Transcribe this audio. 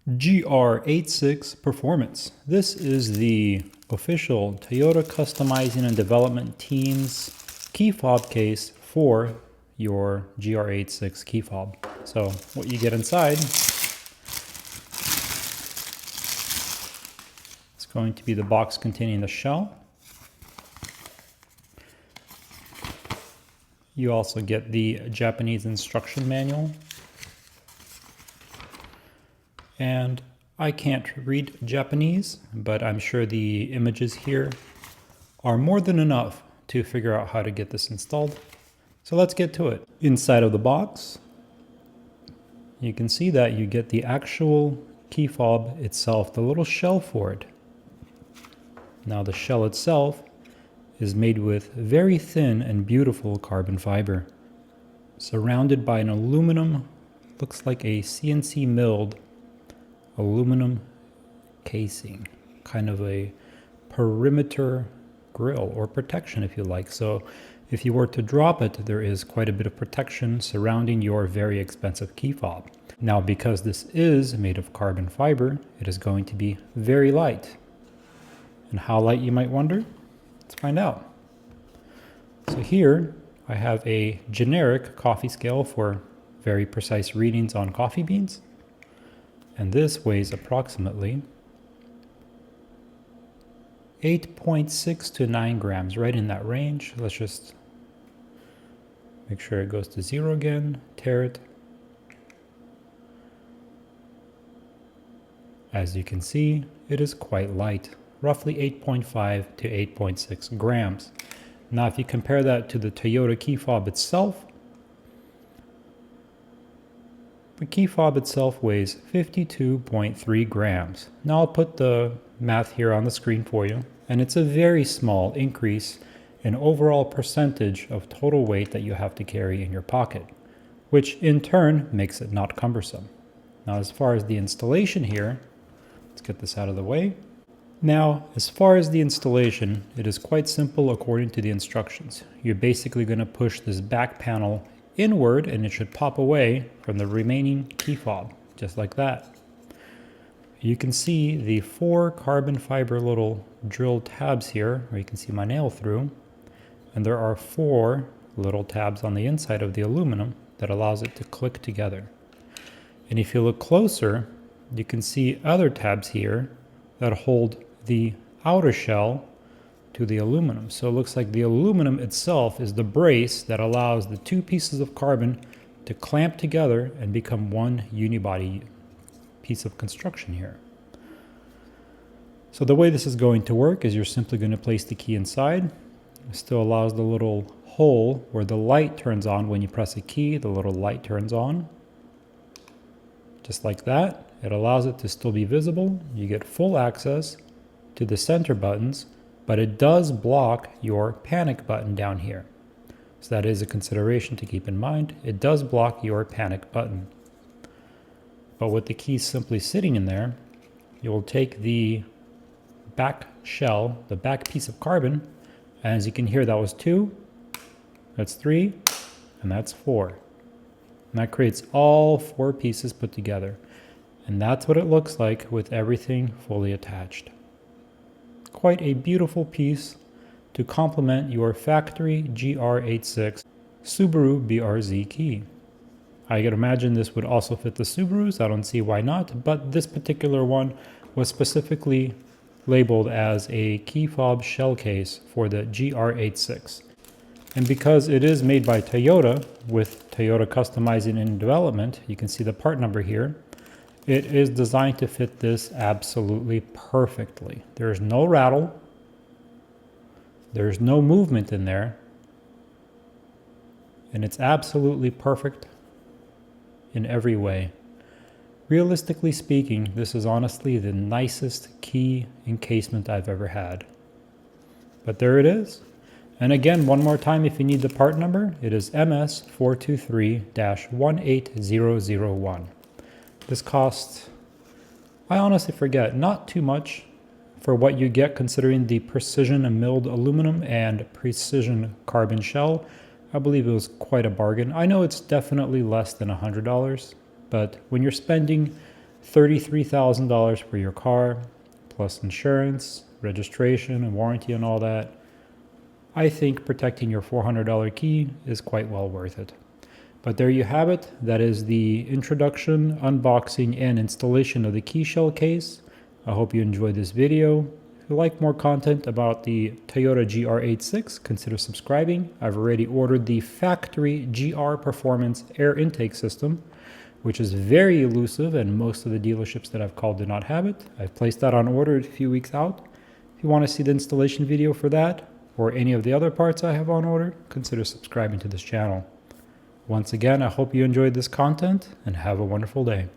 GR86 Performance. This is the official Toyota Customizing and Development Team's key fob case for your GR86 key fob. So what you get inside is going to be the box containing the shell. You also get the Japanese instruction manual. And I can't read Japanese, but I'm sure the images here are more than enough to figure out how to get this installed. So let's get to it. Inside of the box, you can see that you get the actual key fob itself, the little shell for it. Now the shell itself is made with very thin and beautiful carbon fiber, surrounded by an aluminum, looks like a CNC milled aluminum casing, kind of a perimeter grill or protection if you like. So if you were to drop it, there is quite a bit of protection surrounding your very expensive key fob. Now, because this is made of carbon fiber, it is going to be very light. And how light, you might wonder? Let's find out. So here I have a generic coffee scale for very precise readings on coffee beans. And this weighs approximately 8.6 to 9 grams, right in that range. Let's just make sure it goes to 0 again, tare it. As you can see, it is quite light, roughly 8.5 to 8.6 grams. Now, if you compare that to the Toyota key fob itself, the key fob itself weighs 52.3 grams. Now I'll put the math here on the screen for you, and it's a very small increase in overall percentage of total weight that you have to carry in your pocket, which in turn makes it not cumbersome. Now, as far as the installation here, let's get this out of the way. Now, as far as the installation, it is quite simple according to the instructions. You're basically going to push this back panel inward and it should pop away from the remaining key fob, just like that. You can see the 4 carbon fiber little drill tabs here, where you can see my nail through, and there are 4 little tabs on the inside of the aluminum that allows it to click together. And if you look closer, you can see other tabs here that hold the outer shell to the aluminum. So it looks like the aluminum itself is the brace that allows the 2 pieces of carbon to clamp together and become one unibody piece of construction here. So the way this is going to work is you're simply going to place the key inside. It still allows the little hole where the light turns on when you press a key, the little light turns on. Just like that. It allows it to still be visible. You get full access to the center buttons, but it does block your panic button down here. So that is a consideration to keep in mind. It does block your panic button. But with the key simply sitting in there, you will take the back shell, the back piece of carbon, and as you can hear, that was 2, that's 3, and that's 4. And that creates all 4 pieces put together. And that's what it looks like with everything fully attached. Quite a beautiful piece to complement your factory GR86 Subaru BRZ key. I could imagine this would also fit the Subarus. I don't see why not, but this particular one was specifically labeled as a key fob shell case for the GR86. And because it is made by Toyota with Toyota Customizing and Development, you can see the part number here. It is designed to fit this absolutely perfectly. There's no rattle. There's no movement in there. And it's absolutely perfect in every way. Realistically speaking, this is honestly the nicest key encasement I've ever had. But there it is. And again, one more time, if you need the part number, it is MS423-18001. This costs, I honestly forget, not too much for what you get considering the precision milled aluminum and precision carbon shell. I believe it was quite a bargain. I know it's definitely less than $100, but when you're spending $33,000 for your car, plus insurance, registration, and warranty and all that. I think protecting your $400 key is quite well worth it. But there you have it. That is the introduction, unboxing, and installation of the key shell case. I hope you enjoyed this video. If you like more content about the Toyota GR86, consider subscribing. I've already ordered the factory GR Performance air intake system, which is very elusive, and most of the dealerships that I've called do not have it. I've placed that on order a few weeks out. If you want to see the installation video for that, or any of the other parts I have on order, consider subscribing to this channel. Once again, I hope you enjoyed this content and have a wonderful day.